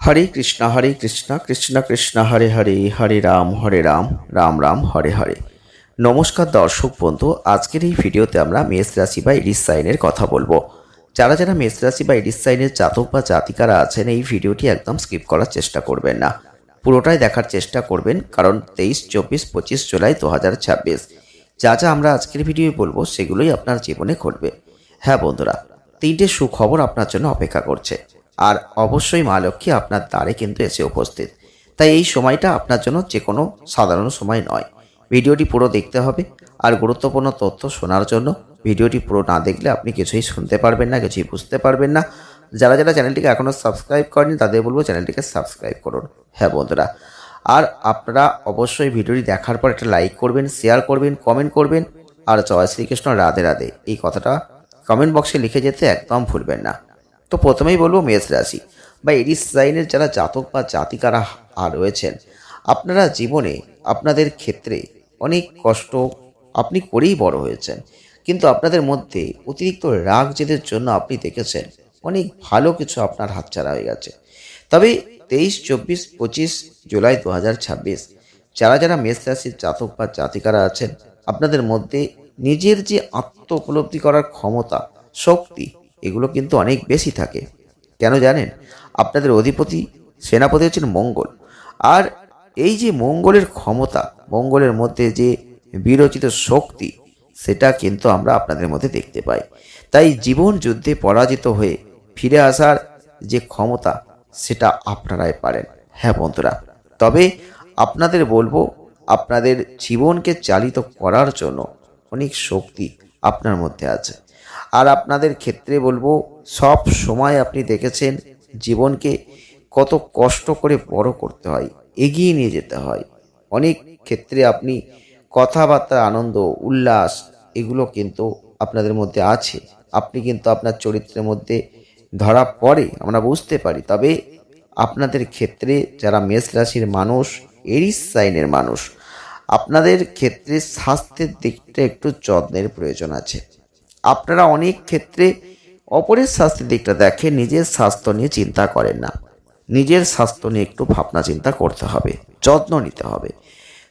হরে কৃষ্ণ কৃষ্ণ কৃষ্ণ হরে হরে, হরে রাম রাম রাম হরে হরে। নমস্কার দর্শক বন্ধু, আজকের এই ভিডিওতে আমরা মেষ রাশি বা এরিস সাইনের কথা বলবো। যারা যারা মেষ রাশি বা এরিস সাইনের জাতক বা জাতিকারা আছেন, এই ভিডিওটি একদম স্কিপ করার চেষ্টা করবেন না, পুরোটাই দেখার চেষ্টা করবেন, কারণ 23, 24, 25 জুলাই 2026 যা যা আমরা আজকের ভিডিও বলবো সেগুলোই আপনার জীবনে ঘটবে। হ্যাঁ বন্ধুরা, 3টে সুখবর আপনার জন্য অপেক্ষা করছে, আর অবশ্যই মা লক্ষ্মী আপনার দ্বারে কিন্তু এসে উপস্থিত। তাই এই সময়টা আপনার জন্য যে কোনো সাধারণ সময় নয়, ভিডিওটি পুরো দেখতে হবে। আর গুরুত্বপূর্ণ তথ্য শোনার জন্য ভিডিওটি পুরো না দেখলে আপনি কিছুই শুনতে পারবেন না, কিছুই বুঝতে পারবেন না। যারা যারা চ্যানেলটিকে এখনও সাবস্ক্রাইব করেনি তাদের বলবো চ্যানেলটিকে সাবস্ক্রাইব করুন। হ্যাঁ বন্ধুরা, আর আপনারা অবশ্যই ভিডিওটি দেখার পর একটা লাইক করবেন, শেয়ার করবেন, কমেন্ট করবেন, আর জয় শ্রীকৃষ্ণ রাধে রাধে এই কথাটা কমেন্ট বক্সে লিখে যেতে একদম ভুলবেন না। তো প্রথমেই বলবো মেষ রাশি বা এরিস সাইনের যারা জাতক বা জাতিকারা রয়েছেন, আপনারা জীবনে আপনাদের ক্ষেত্রে অনেক কষ্ট আপনি করেই বড় হয়েছেন, কিন্তু আপনাদের মধ্যে অতিরিক্ত রাগ জেদের জন্য আপনি দেখেছেন অনেক ভালো কিছু আপনার হাতছাড়া হয়ে গেছে। তবে 23, 24, 25 জুলাই 2026 যারা যারা মেষ রাশির জাতক বা জাতিকারা আছেন, আপনাদের মধ্যে নিজের যে আত্ম উপলব্ধি করার ক্ষমতা, শক্তি, এগুলো কিন্তু অনেক বেশি থাকে। কেন জানেন? আপনাদের অধিপতি সেনাপতি হচ্ছেন মঙ্গল, আর এই যে মঙ্গলের ক্ষমতা, মঙ্গলের মধ্যে যে বিরচিত শক্তি, সেটা কিন্তু আমরা আপনাদের মধ্যে দেখতে পাই। তাই জীবন যুদ্ধে পরাজিত হয়ে ফিরে আসার যে ক্ষমতা, সেটা আপনারাই পারেন। হ্যাঁ বন্ধুরা, তবে আপনাদের বলবো, আপনাদের জীবনকে চালিত করার জন্য অনেক শক্তি আপনার মধ্যে আছে। আর আপনাদের ক্ষেত্রে বলবো, সব সময় আপনি দেখেছেন জীবনকে কত কষ্ট করে বড় করতে হয়, এগিয়ে নিয়ে যেতে হয়। অনেক ক্ষেত্রে আপনি কথাবার্তা, আনন্দ, উল্লাস, এগুলো কিন্তু আপনাদের মধ্যে আছে। আপনি কিন্তু আপনার চরিত্রের মধ্যে ধরা পড়ে, আমরা বুঝতে পারি। তবে আপনাদের ক্ষেত্রে যারা মেষ রাশির মানুষ, এরিস সাইনের মানুষ, আপনাদের ক্ষেত্রে স্বাস্থ্যের দিকটা একটু যত্নের প্রয়োজন আছে। আপনারা অনেক ক্ষেত্রে অপরের স্বাস্থ্যের দিকটা দেখে, নিজের স্বাস্থ্য নিয়ে চিন্তা করেন না। নিজের স্বাস্থ্য নিয়ে একটু ভাবনা চিন্তা করতে হবে, যত্ন নিতে হবে।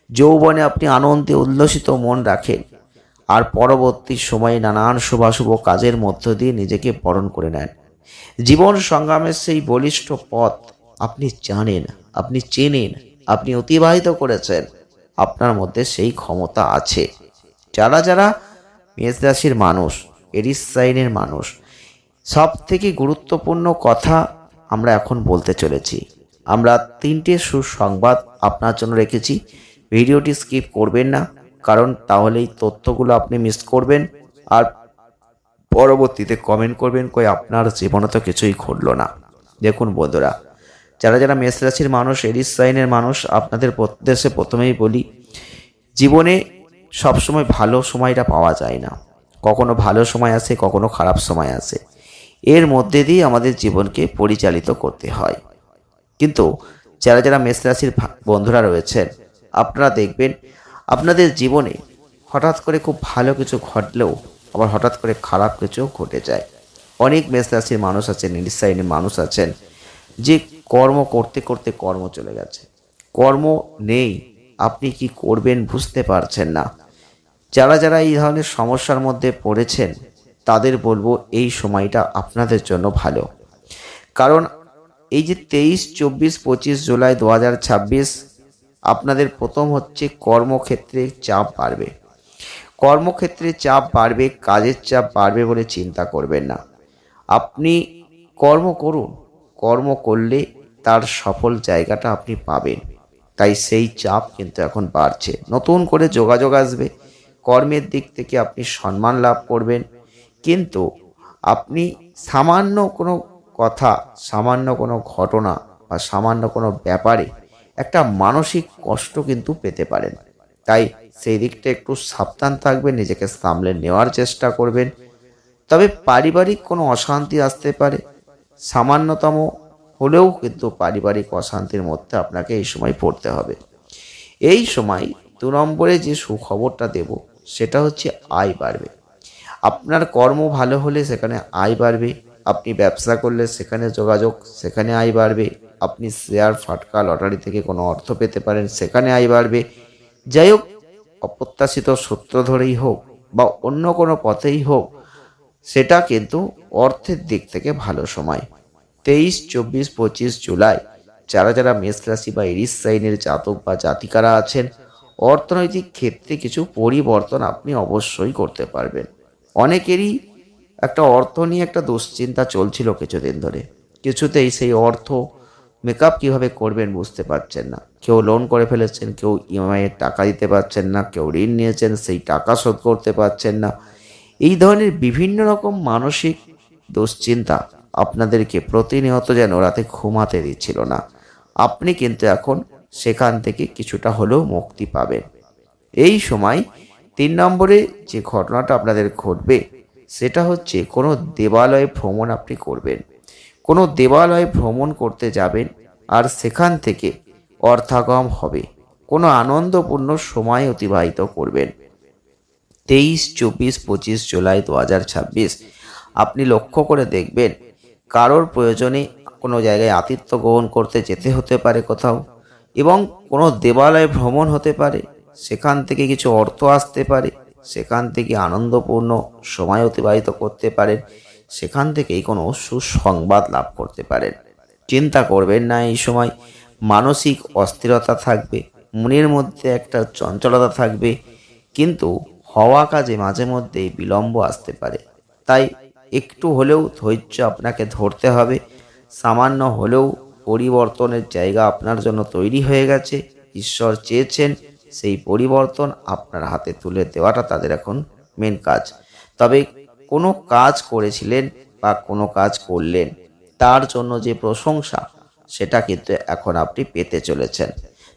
যৌবনে আপনি আনন্দে উল্লসিত মন রাখেন, আর পরবর্তী সময়ে নানান শুভাশুভ কাজের মধ্য দিয়ে নিজেকে বরণ করে নেন। জীবন সংগ্রামের সেই বলিষ্ঠ পথ আপনি জানেন, আপনি চেনেন, আপনি অতিবাহিত করেছেন। আপনার মধ্যে সেই ক্ষমতা আছে। যারা যারা মেষ রাশির মানুষ, এরিস সাইনের মানুষ, সব থেকে গুরুত্বপূর্ণ কথা আমরা এখন বলতে চলেছি। আমরা 3টে সুসংবাদ আপনার জন্য রেখেছি। ভিডিওটি স্কিপ করবেন না, কারণ তাহলে এই তথ্যগুলো আপনি মিস করবেন, আর পরবর্তীতে কমেন্ট করবেন কই আপনার জীবনে তো কিছুই ঘটলো না। দেখুন বন্ধুরা, যারা যারা মেষ রাশির মানুষ, এরিস সাইনের মানুষ, আপনাদের উদ্দেশ্যে প্রথমেই বলি, জীবনে সবসময় ভালো সময়টা পাওয়া যায় না। কখনো ভালো সময় আসে, কখনো খারাপ সময় আসে। এর মধ্যে দিয়ে আমাদের জীবনকে পরিচালিত করতে হয়। কিন্তু যারা যারা মেষ রাশির বন্ধুরা রয়েছেন, আপনারা দেখবেন আপনাদের জীবনে হঠাৎ করে খুব ভালো কিছু ঘটলেও আবার হঠাৎ করে খারাপ কিছু ঘটে যায়। অনেক মেষ রাশির মানুষ আছেন, এরিস সাইনের মানুষ আছেন, যে কর্ম করতে করতে কর্ম চলে গেছে, কর্ম নেই, আপনি কি করবেন বুঝতে পারছেন না। যারা যারা এই ধরনের সমস্যার মধ্যে পড়েছেন, তাদের বলবো এই সময়টা আপনাদের জন্য ভালো। কারণ এই যে 23, 24, 25 জুলাই 2026 আপনাদের প্রথম হচ্ছে কর্মক্ষেত্রে চাপ বাড়বে। কর্মক্ষেত্রে চাপ বাড়বে, কাজের চাপ বাড়বে বলে চিন্তা করবেন না। আপনি কর্ম করুন, কর্ম করলে তার সফল জায়গাটা আপনি পাবেন। তাই সেই চাপ কিন্তু এখন বাড়ছে, নতুন করে যোগাযোগ আসবে, কর্মের দিক থেকে আপনি সম্মান লাভ করবেন। কিন্তু আপনি সামান্য কোনো কথা, সামান্য কোনো ঘটনা বা সামান্য কোনো ব্যাপারে একটা মানসিক কষ্ট কিন্তু পেতে পারেন। তাই সেই দিকটা একটু সাবধান থাকবেন, নিজেকে সামলে নেওয়ার চেষ্টা করবেন। তবে পারিবারিক কোনো অশান্তি আসতে পারে, সামান্যতম হলেও কিন্তু পারিবারিক অশান্তির মধ্যে আপনাকে এই সময় পড়তে হবে। এই সময় 2 নম্বরে যে সুখবরটা দেব, সেটা হচ্ছে আয় বাড়বে। আপনার কর্ম ভালো হলে সেখানে আয় বাড়বে, আপনি ব্যবসা করলে সেখানে যোগাযোগ, সেখানে আয় বাড়বে। আপনি শেয়ার, ফাটকা, লটারি থেকে কোনো অর্থ পেতে পারেন, সেখানে আয় বাড়বে। যাই হোক, অপ্রত্যাশিত সূত্র ধরেই হোক বা অন্য কোনো পথেই হোক, সেটা কিন্তু অর্থের দিক থেকে ভালো সময়। 23, 24, 25 জুলাই যারা যারা মেষ রাশি বা এরিস সাইনের জাতক বা জাতিকারা আছেন, অর্থনৈতিক ক্ষেত্রে কিছু পরিবর্তন আপনি অবশ্যই করতে পারবেন। অনেকেরই একটা অর্থ নিয়ে একটা দুশ্চিন্তা চলছিল কিছুদিন ধরে, কিছুতেই সেই অর্থ মেকআপ কীভাবে করবেন বুঝতে পারছেন না। কেউ লোন করে ফেলেছেন, কেউ ইএমআইয়ের টাকা দিতে পারছেন না, কেউ ঋণ নিয়েছেন সেই টাকা শোধ করতে পারছেন না। এই ধরনের বিভিন্ন রকম মানসিক দুশ্চিন্তা আপনাদেরকে প্রতিনিয়ত যেন রাতে ঘুমাতে দিচ্ছিল না। আপনি কিন্তু এখন সেখান থেকে কিছুটা হলেও মুক্তি পাবেন। এই সময় 3 নম্বরে যে ঘটনাটা আপনাদের ঘটবে সেটা হচ্ছে কোনো দেবালয়ে ভ্রমণ আপনি করবেন। কোনো দেবালয়ে ভ্রমণ করতে যাবেন আর সেখান থেকে অর্থাগম হবে। কোনো আনন্দপূর্ণ সময় অতিবাহিত করবেন। 23, 24, 25 জুলাই 2026 আপনি লক্ষ্য করে দেখবেন কারোর প্রয়োজনে কোনো জায়গায় আতিথ্য গ্রহণ করতে যেতে হতে পারে কোথাও, এবং কোনো দেবালয় ভ্রমণ হতে পারে, সেখান থেকে কিছু অর্থ আসতে পারে, সেখান থেকে আনন্দপূর্ণ সময় অতিবাহিত করতে পারেন, সেখান থেকেই কোনো সুসংবাদ লাভ করতে পারেন। চিন্তা করবেন না এই সময়। মানসিক অস্থিরতা থাকবে, মনের মধ্যে একটা চঞ্চলতা থাকবে, কিন্তু হওয়া কাজে মাঝে মধ্যেই বিলম্ব আসতে পারে। তাই একটু হলেও ধৈর্য আপনাকে ধরতে হবে। সামান্য হলেও পরিবর্তনের জায়গা আপনার জন্য তৈরি হয়ে গেছে। ঈশ্বর চেয়েছেন সেই পরিবর্তন আপনার হাতে তুলে দেওয়াটা তাদের এখন মেন কাজ। তবে কোনো কাজ করেছিলেন বা কোনো কাজ করলেন, তার জন্য যে প্রশংসা সেটা কিন্তু এখন আপনি পেতে চলেছেন।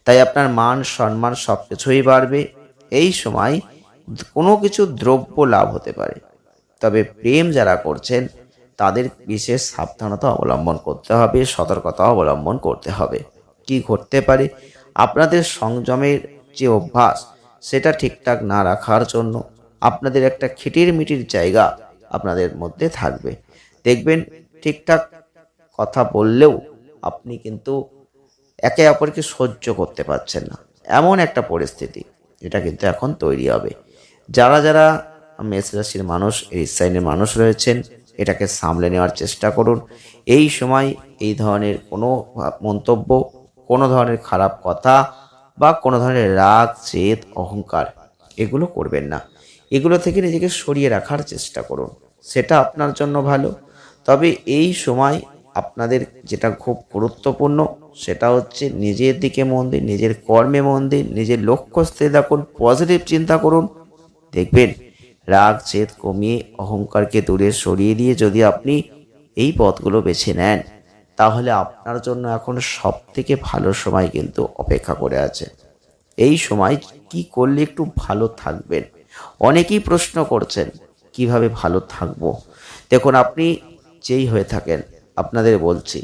তাই আপনার মান সম্মান সব কিছুই বাড়বে। এই সময় কোনো কিছু দ্রব্য লাভ হতে পারে। তবে প্রেম যারা করছেন তাদের বিশেষ সাবধানতা অবলম্বন করতে হবে, সতর্কতা অবলম্বন করতে হবে। কি ঘটতে পারে, আপনাদের সংযমের যে অভ্যাস সেটা ঠিকঠাক না রাখার জন্য আপনাদের একটা খিটিরমিটির জায়গা আপনাদের মধ্যে থাকবে। দেখবেন ঠিকঠাক কথা বললেও আপনি কিন্তু একে অপরকে সহ্য করতে পারছেন না, এমন একটা পরিস্থিতি এটা কিন্তু এখন তৈরি হবে। যারা যারা মেষ রাশির মানুষ, এরিস সাইনের মানুষ রয়েছেন, এটাকে সামলে নেওয়ার চেষ্টা করুন। এই সময় এই ধরনের কোনো মন্তব্য, কোনো ধরনের খারাপ কথা বা কোনো ধরনের রাগ, জেদ, অহংকার এগুলো করবেন না। এগুলো থেকে নিজেকে সরিয়ে রাখার চেষ্টা করুন, সেটা আপনার জন্য ভালো। তবে এই সময় আপনাদের যেটা খুব গুরুত্বপূর্ণ সেটা হচ্ছে নিজের দিকে মন দিন, নিজের কর্মে মন দিন, নিজের লক্ষ্য স্থির রাখুন, পজিটিভ চিন্তা করুন। দেখবেন রাগ জেদ কমিয়ে অহংকারকে দূরে সরিয়ে দিয়ে যদি আপনি এই পথগুলো বেছে নেন, তাহলে আপনার জন্য এখন সব থেকে ভালো সময় কিন্তু অপেক্ষা করে আছে। এই সময় কি করলে একটু ভালো থাকবেন? অনেকেই প্রশ্ন করছেন কিভাবে ভালো থাকবো। দেখুন, আপনি যেই হয়ে থাকেন, আপনাদের বলছি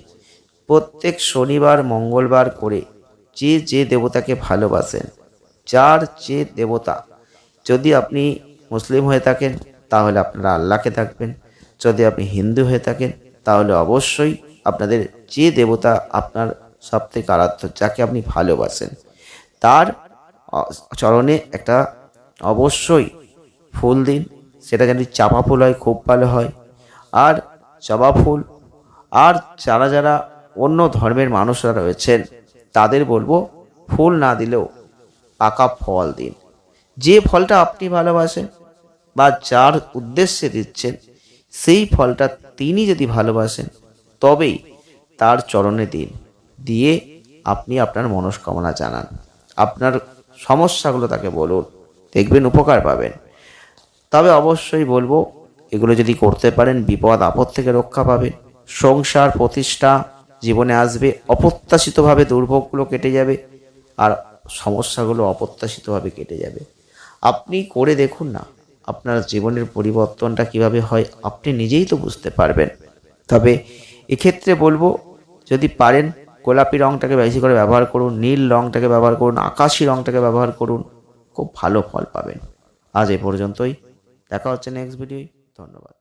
প্রত্যেক শনিবার মঙ্গলবার করে যে যে দেবতাকে ভালোবাসেন, যার যে দেবতা, যদি আপনি মুসলিম হয়ে থাকেন তাহলে আপনারা আল্লাহকে থাকবেন, যদি আপনি হিন্দু হয়ে থাকেন তাহলে অবশ্যই আপনাদের যে দেবতা আপনার সবথেকে আরাধ্য, যাকে আপনি ভালোবাসেন, তার চরণে একটা অবশ্যই ফুল দিন। সেটা যদি চাপা ফুল হয় খুব ভালো হয়। আর জবা ফুল, আর যারা যারা অন্য ধর্মের মানুষরা রয়েছেন তাদের বলবো ফুল না দিলেও পাকা ফল দিন। যে ফলটা আপনি ভালোবাসেন বা যার উদ্দেশ্যে দিচ্ছেন সেই ফলটা তিনি যদি ভালোবাসেন তবেই তার চরণে দিন। দিয়ে আপনি আপনার মনস্কামনা জানান, আপনার সমস্যাগুলো তাকে বলুন, দেখবেন উপকার পাবেন। তবে অবশ্যই বলবো এগুলো যদি করতে পারেন বিপদ আপদ থেকে রক্ষা পাবেন। সংসার প্রতিষ্ঠা জীবনে আসবে, অপ্রত্যাশিতভাবে দুর্ভোগগুলো কেটে যাবে আর সমস্যাগুলো অপ্রত্যাশিতভাবে কেটে যাবে। আপনি করে দেখুন না, আপনার জীবনের পরিবর্তনটা কিভাবে হয় আপনি নিজেই তো বুঝতে পারবেন। তবে এক্ষেত্রে বলবো যদি পারেন গোলাপি রঙটাকে বেশি করে ব্যবহার করুন, নীল রঙটাকে ব্যবহার করুন, আকাশি রঙটাকে ব্যবহার করুন, খুব ভালো ফল পাবেন। আজ এ পর্যন্তই, দেখা হচ্ছে নেক্সট ভিডিওয়। ধন্যবাদ।